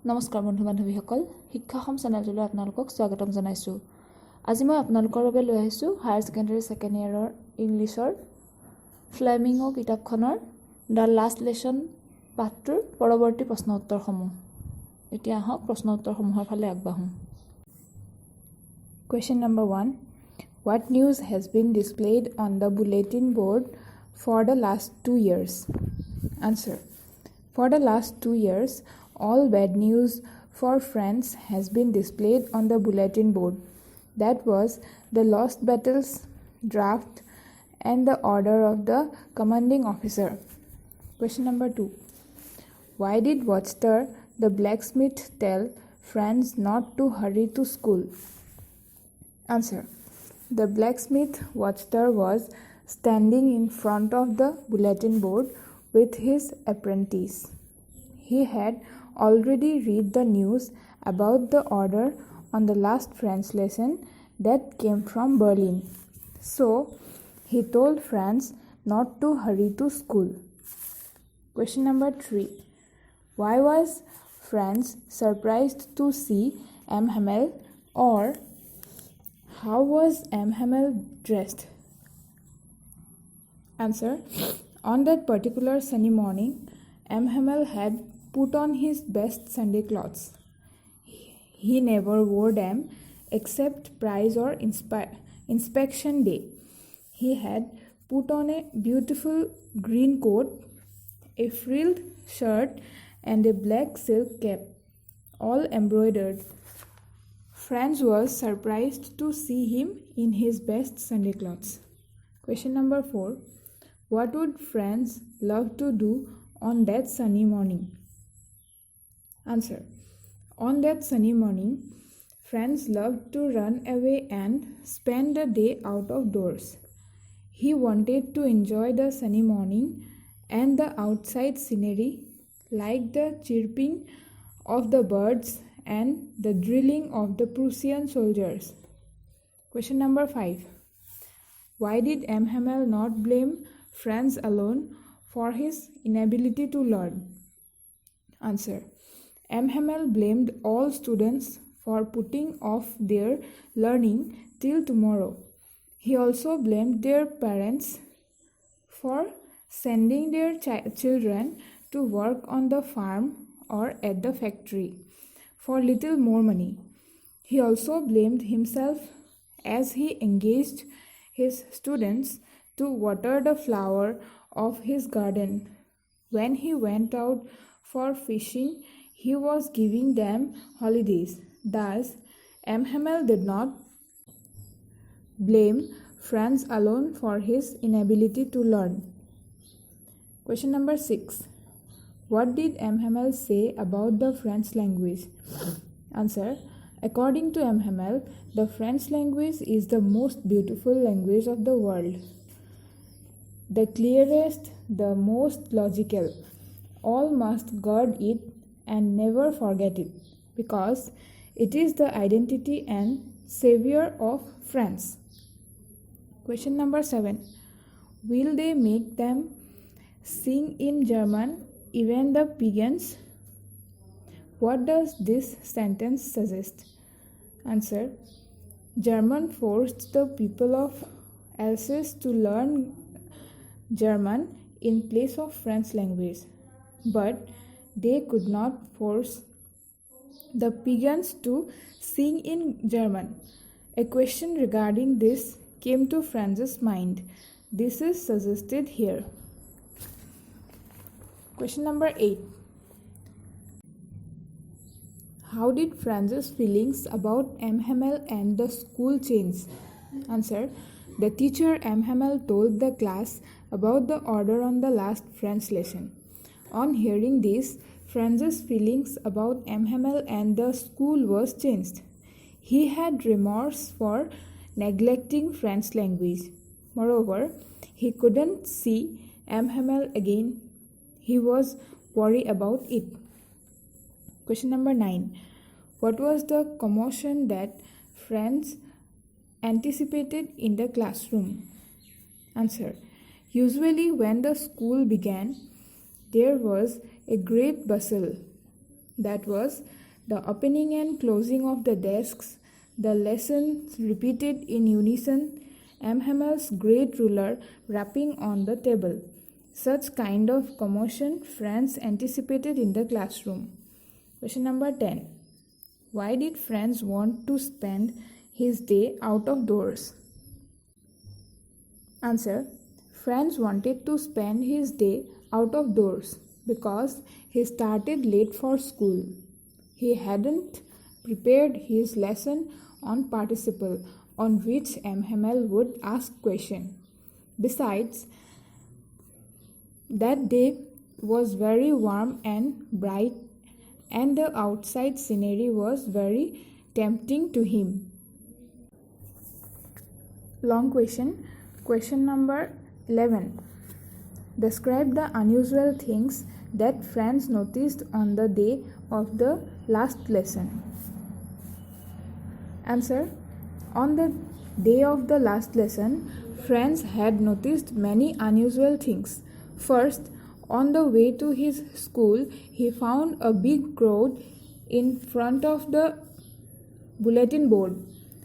নমস্কাৰ বন্ধু বান্ধৱীসকল, শিক্ষা সম চেনেলটোলৈ আপোনালোকক স্বাগতম জনাইছোঁ। আজি মই আপোনালোকৰ বাবে লৈ আহিছোঁ হায়াৰ ছেকেণ্ডেৰী ছেকেণ্ড ইয়েৰৰ ইংলিছৰ ফ্লেমিঙো কিতাপখনৰ দ্য লাষ্ট লেছন পাঠটোৰ পৰৱৰ্তী প্ৰশ্ন উত্তৰসমূহ। এতিয়া আহক প্ৰশ্ন উত্তৰসমূহৰ ফালে আগবাঢ়োঁ। Question number 1. What news has been displayed on the bulletin board for the last 2 years? Answer. For the last 2 years, all bad news for France has been displayed on the bulletin board. That was the lost battles, draft, and the order of the commanding officer. Question number 2. Why did Watchter, the blacksmith, tell France not to hurry to school? Answer. The blacksmith Watchter was standing in front of the bulletin board with his apprentice. He had already read the news about the order on the last French lesson that came from Berlin. So, he told France not to hurry to school. Question number 3. Why was France surprised to see M. Hamel, or how was M. Hamel dressed? Answer. On that particular sunny morning, M. Hamel had put on his best Sunday clothes. He never wore them except prize or inspection day. He had put on a beautiful green coat, a frilled shirt, and a black silk cap, all embroidered. France was surprised to see him in his best Sunday clothes. Question number 4. What would France love to do on that sunny morning? Answer. On that sunny morning, France loved to run away and spend the day out of doors. He wanted to enjoy the sunny morning and the outside scenery, like the chirping of the birds and the drilling of the Prussian soldiers. Question number 5. Why did M. Hamel not blame France alone for his inability to learn? Answer. M. Hamel blamed all students for putting off their learning till tomorrow. He also blamed their parents for sending their children to work on the farm or at the factory for little more money. He also blamed himself as he engaged his students to water the flower of his garden. When he went out for fishing, he was giving them holidays. Thus, M. Hamel did not blame France alone for his inability to learn. Question number 6. What did M. Hamel say about the French language? Answer. According to M. Hamel, the French language is the most beautiful language of the world. The clearest, the most logical. All must guard it and never forget it, because it is the identity and savior of France. Question number 7. Will they make them sing in German, even the pagans? What does this sentence suggest? Answer. German forced the people of Alsace to learn German in place of French language, but they could not force the pagans to sing in German. A question regarding this came to France's mind. This is suggested here. Question number 8. How did France's feelings about M. Hamel and the school change? Answer. The teacher M. Hamel told the class about the order on the last French lesson. On hearing this, France's feelings about M. Hamel and the school was changed. He had remorse for neglecting French language. Moreover, he couldn't see M. Hamel again. He was worried about it. Question number 9. What was the commotion that France anticipated in the classroom? Answer. Usually when the school began, there was a great bustle. That was the opening and closing of the desks, the lessons repeated in unison, M. Hamel's great ruler rapping on the table. Such kind of commotion Franz anticipated in the classroom. Question number 10. Why did Franz want to spend his day out of doors? Answer. Franz wanted to spend his day out of doors because he started late for school. He hadn't prepared his lesson on participle, on which M. Hamel would ask question. Besides, that day was very warm and bright, and the outside scenery was very tempting to him. Long question. Question number 11. Describe the unusual things that Franz noticed on the day of the last lesson. Answer. On the day of the last lesson, Franz had noticed many unusual things. First, on the way to his school, he found a big crowd in front of the bulletin board.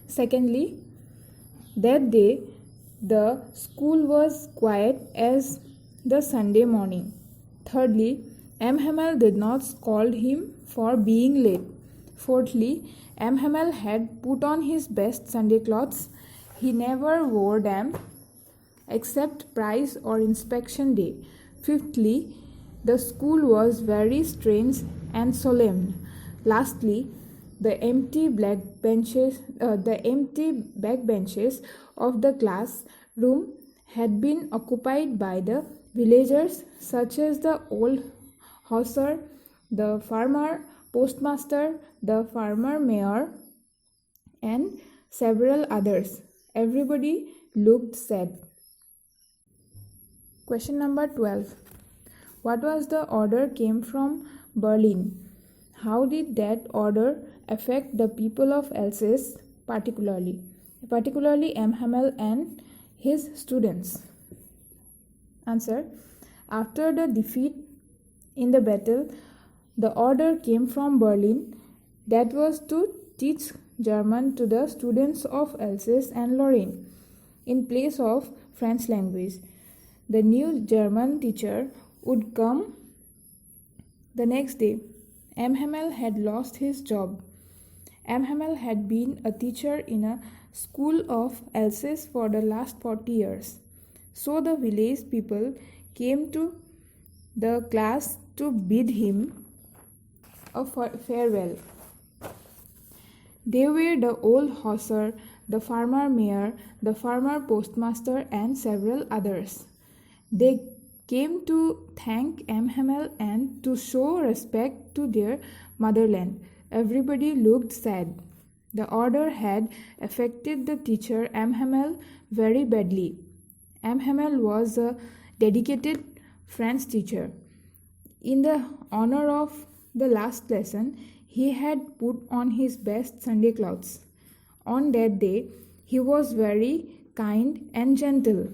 Secondly, that day, the school was quiet as the Sunday morning. Thirdly, M. Hamel did not scold him for being late. Fourthly, M. Hamel had put on his best Sunday clothes. He never wore them except prize or inspection day. Fifthly, the school was very strange and solemn. Lastly, the empty backbenches of the classroom had been occupied by the villagers, such as the old hosier, the farmer postmaster, the farmer mayor, and several others. Everybody looked sad. Question number 12. What was the order came from Berlin? How did that order affect the people of Alsace particularly M. Hamel and his students? Answer. After the defeat in the battle, the order came from Berlin that was to teach German to the students of Alsace and Lorraine in place of French language. The new German teacher would come the next day. M. Hamel had lost his job. M. Hamel had been a teacher in a school of Alsace for the last 40 years. So the village people came to the class to bid him a farewell. They were the old hosier, the farmer mayor, the farmer postmaster, and several others. They came to thank M. Hamel and to show respect to their motherland. Everybody looked sad. The order had affected the teacher M. Hamel very badly. M. Hamel was a dedicated French teacher. In the honor of the last lesson, he had put on his best Sunday clothes. On that day, he was very kind and gentle.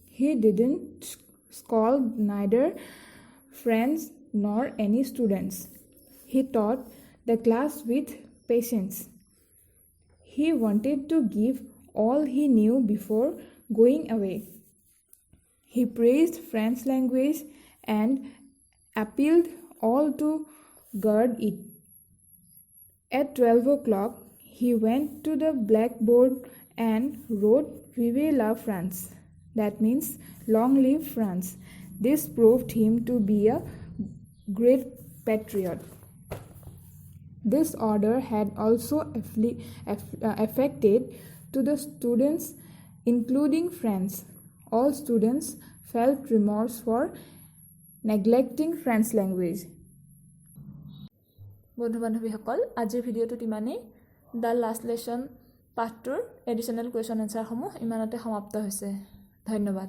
He didn't scold neither friends nor any students. He taught the class with patience. He wanted to give all he knew before going away. He praised French language and appealed all to guard it. At 12 o'clock, he went to the blackboard and wrote Vive la France. That means long live France. This proved him to be a great patriot. This order had also affected to the students, including French. All students felt remorse for neglecting French language. বন্ধু বান্ধৱীসকল, আজিৰ ভিডিঅ'টোত ইমানেই। The last lesson পাৰ্টটোৰ additional question এনচাৰসমূহ ইমানতে সমাপ্ত হৈছে। ধন্যবাদ।